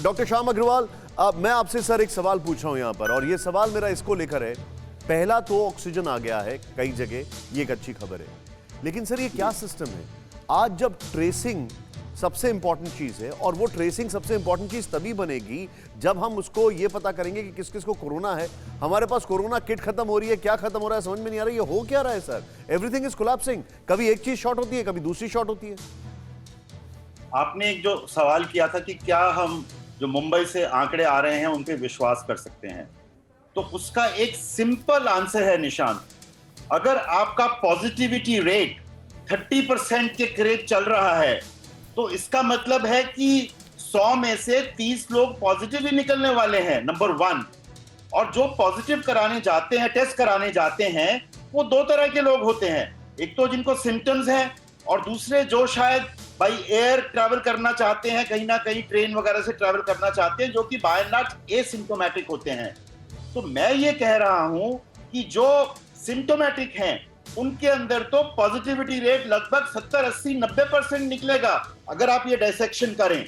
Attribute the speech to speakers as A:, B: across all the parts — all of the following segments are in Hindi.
A: डॉक्टर श्याम अग्रवाल, मैं आपसे सर एक सवाल पूछ रहा हूं यहां पर, और ये सवाल मेरा इसको लेकर है। पहला तो ऑक्सीजन आ गया है कई जगह, ये एक अच्छी खबर है, लेकिन सर ये क्या सिस्टम है? आज जब ट्रेसिंग सबसे इंपॉर्टेंट चीज है, और वो ट्रेसिंग सबसे इंपॉर्टेंट चीज तभी बनेगी जब हम उसको ये पता करेंगे कि किस किस को कोरोना है। हमारे पास कोरोना किट खत्म हो रही है, क्या खत्म हो रहा है समझ में नहीं आ रहा है। ये हो क्या रहा है सर? Everything is collapsing. कभी एक चीज शॉर्ट होती है, कभी दूसरी शॉर्ट होती है।
B: आपने एक जो सवाल किया था कि क्या हम जो मुंबई से आंकड़े आ रहे हैं उन पे विश्वास कर सकते हैं, तो उसका एक सिंपल आंसर है निशान। अगर आपका पॉजिटिविटी रेट 30% के करीब चल रहा है तो इसका मतलब है कि 100 में से 30 लोग पॉजिटिव ही निकलने वाले हैं, नंबर 1। और जो पॉजिटिव कराने जाते हैं, टेस्ट कराने जाते हैं, वो 2 तरह के लोग होते हैं। एक तो जिनको सिम्टम्स हैं, और दूसरे जो शायद बाई एयर ट्रैवल करना चाहते हैं, कहीं ना कहीं ट्रेन वगैरह से ट्रैवल करना चाहते हैं, जो कि बाय एंड लार्ज एसिम्प्टोमेटिक होते हैं। तो मैं ये कह रहा हूं कि जो सिम्प्टोमेटिक हैं उनके अंदर तो पॉजिटिविटी रेट लगभग 70, 80, 90% निकलेगा अगर आप ये डायसेक्शन करें।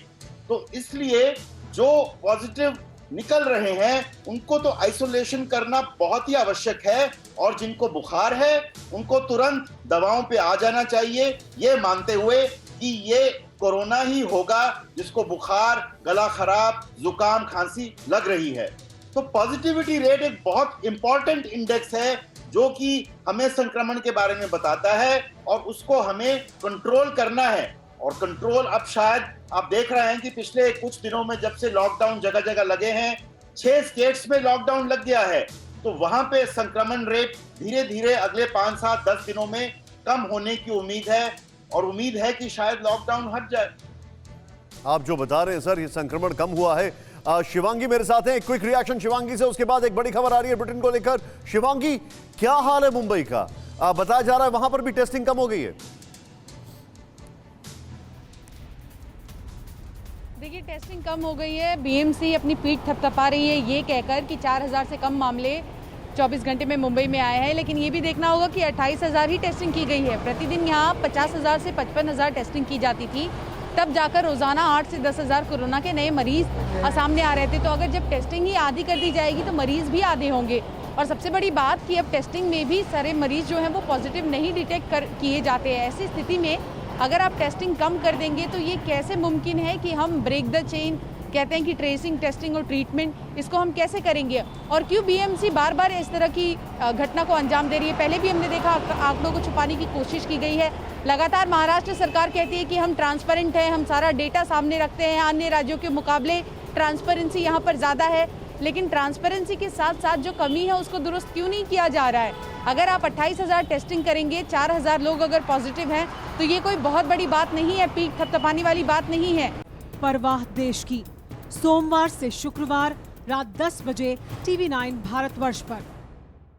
B: तो इसलिए जो पॉजिटिव निकल रहे हैं उनको तो आइसोलेशन करना बहुत ही आवश्यक है, और जिनको बुखार है उनको तुरंत दवाओं पे आ जाना चाहिए, ये मानते हुए कि ये कोरोना ही होगा जिसको बुखार, गला खराब, जुकाम, खांसी लग रही है। तो पॉजिटिविटी रेट एक बहुत इंपॉर्टेंट इंडेक्स है जो कि हमें संक्रमण के बारे में बताता है, और उसको हमें कंट्रोल करना है। और कंट्रोल अब शायद आप देख रहे हैं कि पिछले कुछ दिनों में जब से लॉकडाउन जगह जगह लगे हैं, 6 स्टेट्स में लॉकडाउन लग गया है, तो वहां पे संक्रमण रेट धीरे धीरे अगले 5, 7, 10 दिनों में कम होने की उम्मीद है, और उम्मीद है कि शायद लॉकडाउन हट जाए।
A: आप जो बता रहे हैं सर, ये संक्रमण कम हुआ है। शिवांगी मेरे साथ है, क्विक रिएक्शन शिवांगी से, उसके बाद एक बड़ी खबर आ रही है ब्रिटेन को लेकर। शिवांगी, क्या हाल है मुंबई का? बताया जा रहा है वहां पर भी टेस्टिंग कम हो गई है।
C: देखिए, टेस्टिंग कम हो गई है। बीएमसी अपनी पीठ थपथपा रही है ये कहकर कि 4000 से कम मामले 24 घंटे में मुंबई में आए हैं, लेकिन ये भी देखना होगा कि 28,000 ही टेस्टिंग की गई है। प्रतिदिन यहाँ 50,000 से 55,000 टेस्टिंग की जाती थी, तब जाकर रोजाना 8 से 10,000 कोरोना के नए मरीज सामने आ रहे थे। तो अगर जब टेस्टिंग ही आधी कर दी जाएगी तो मरीज भी आधे होंगे। और सबसे बड़ी बात कि अब टेस्टिंग में भी सारे मरीज जो हैं वो पॉजिटिव नहीं डिटेक्ट किए जाते हैं। ऐसी स्थिति में अगर आप टेस्टिंग कम कर देंगे तो ये कैसे मुमकिन है कि हम ब्रेक द चेन, कहते हैं कि ट्रेसिंग, टेस्टिंग और ट्रीटमेंट, इसको हम कैसे करेंगे? और क्यों बीएमसी बार बार इस तरह की घटना को अंजाम दे रही है? पहले भी हमने देखा आंकड़ों को छुपाने की कोशिश की गई है। लगातार महाराष्ट्र सरकार कहती है कि हम ट्रांसपेरेंट हैं, हम सारा डेटा सामने रखते हैं, अन्य राज्यों के मुकाबले ट्रांसपेरेंसी यहाँ पर ज़्यादा है। लेकिन ट्रांसपेरेंसी के साथ साथ जो कमी है उसको दुरुस्त क्यों नहीं किया जा रहा है? अगर आप 28,000 टेस्टिंग करेंगे, 4,000 लोग अगर पॉजिटिव हैं, तो ये कोई बहुत बड़ी बात नहीं है, पीठ थपथपाने वाली बात नहीं है।
D: परवाह देश की, सोमवार से शुक्रवार रात 10 बजे TV9 भारतवर्ष पर।